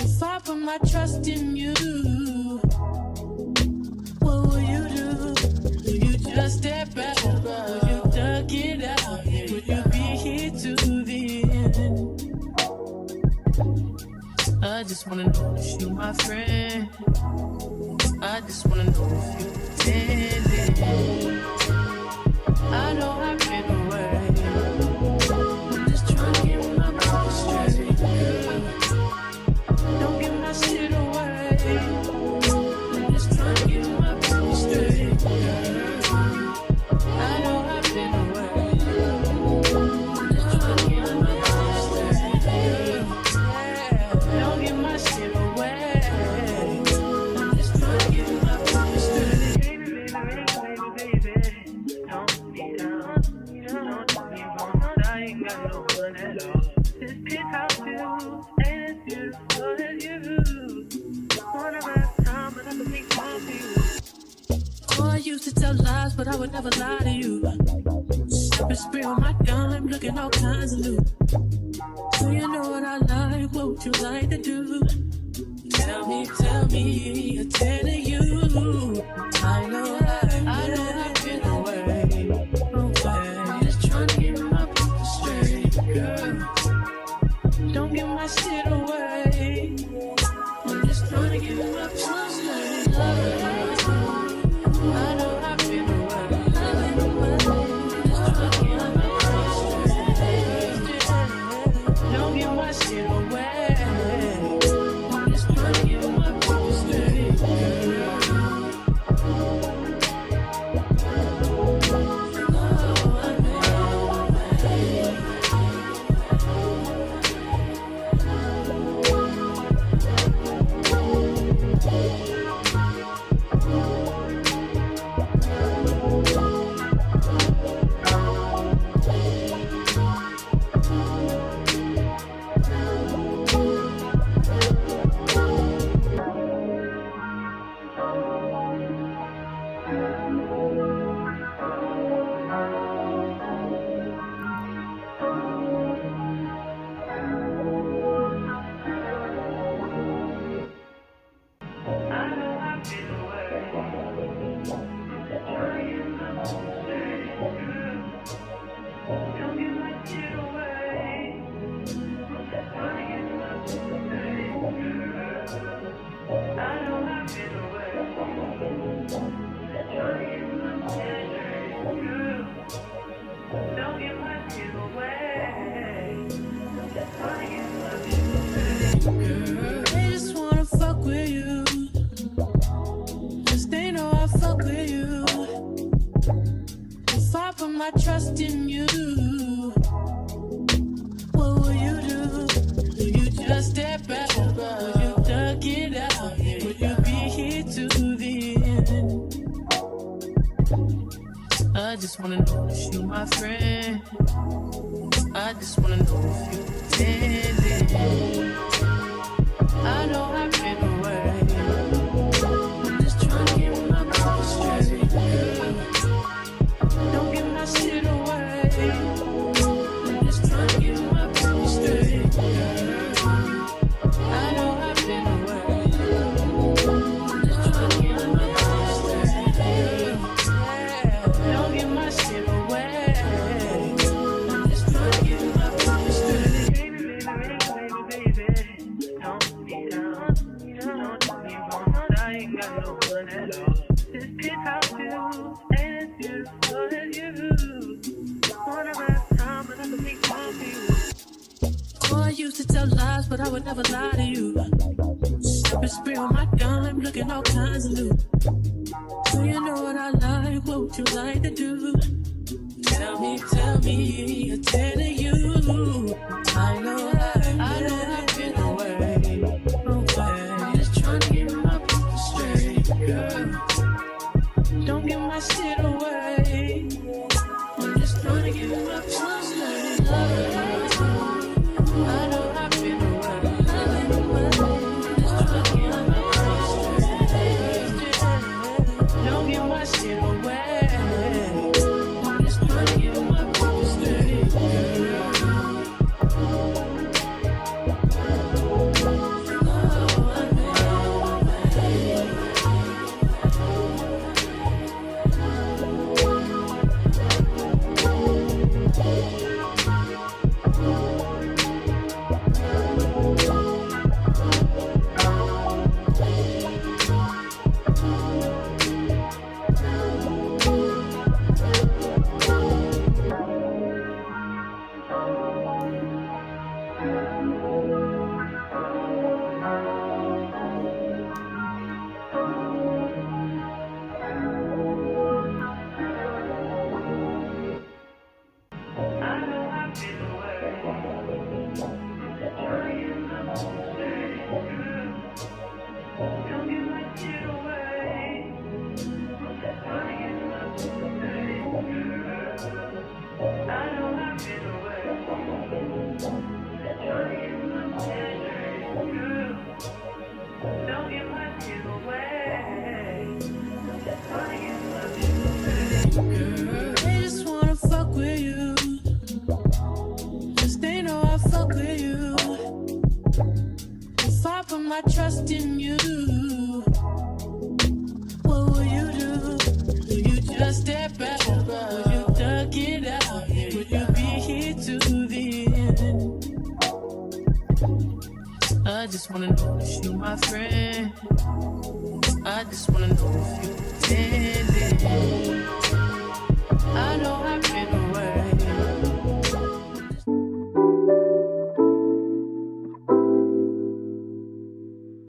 If I put my trust in you, what will you do? Will you just step back? Will you duck it out? Will you be here to the end? I just wanna know if you my friend. I just wanna know if you pretending. I know I've been away. I'm just trying to get my mind straight. Don't give my shit away. I'm just trying to get my mind straight. I know I've been away. I'm just trying to get my mind straight. Don't give my shit away. I'm just trying to get my mind straight. Baby, don't be down. Don't be wrong. I ain't got no one at all. This penthouse view ain't as beautiful as you. One of our time, but I can make time for you. Oh, I used to tell lies, but I would never lie to you. Stepping spray on my dime, looking all kinds of new. So you know what I like, what would you like to do? Tell me, I'm telling you. I know I've been away. I'm just trying to get my people straight, girl. Don't give my shit away. I'm just trying to get my people straight. I know I've been away. Just trying to get my people straight. Don't give my shit away. I'm just trying to get my people straight, girl. They just wanna fuck with you. Cause they know I fuck with you. If I put my trust in you, what will you do? Will you just step back? Will you duck it out? Will you be here to the end? I just wanna know if you my friend. I just wanna know if you pretending. I know I've been away. I'm just trying to get my mind straight. Don't give my shit away. I'm just trying to get my mind straight. I know I've been away. I'm just trying to get my mind straight. Don't give my shit away. I'm just trying to get my mind straight. Baby, don't be down. Don't be wrong. I ain't got no one at all. This penthouse view ain't as beautiful as you. One of our time, but I can make time for you. Oh, I used to tell lies, but I would never lie to you. Stepping spray on my dime, looking all kinds of new. So you know what I like, what would you like to do? Tell me, I'm telling you. I know I've been away. I'm just trying to get my people straight, girl. Don't give my shit away. I'm just trying to get my people straight. I know I've been away. Just trying to get my people straight. Don't give my shit away. I'm just trying to get my people straight. my trust in you. What will you do? Will you just step out? Will you duck it out? Will you be here to the end? I just wanna know if you my friend. I just wanna know if you pretending. I know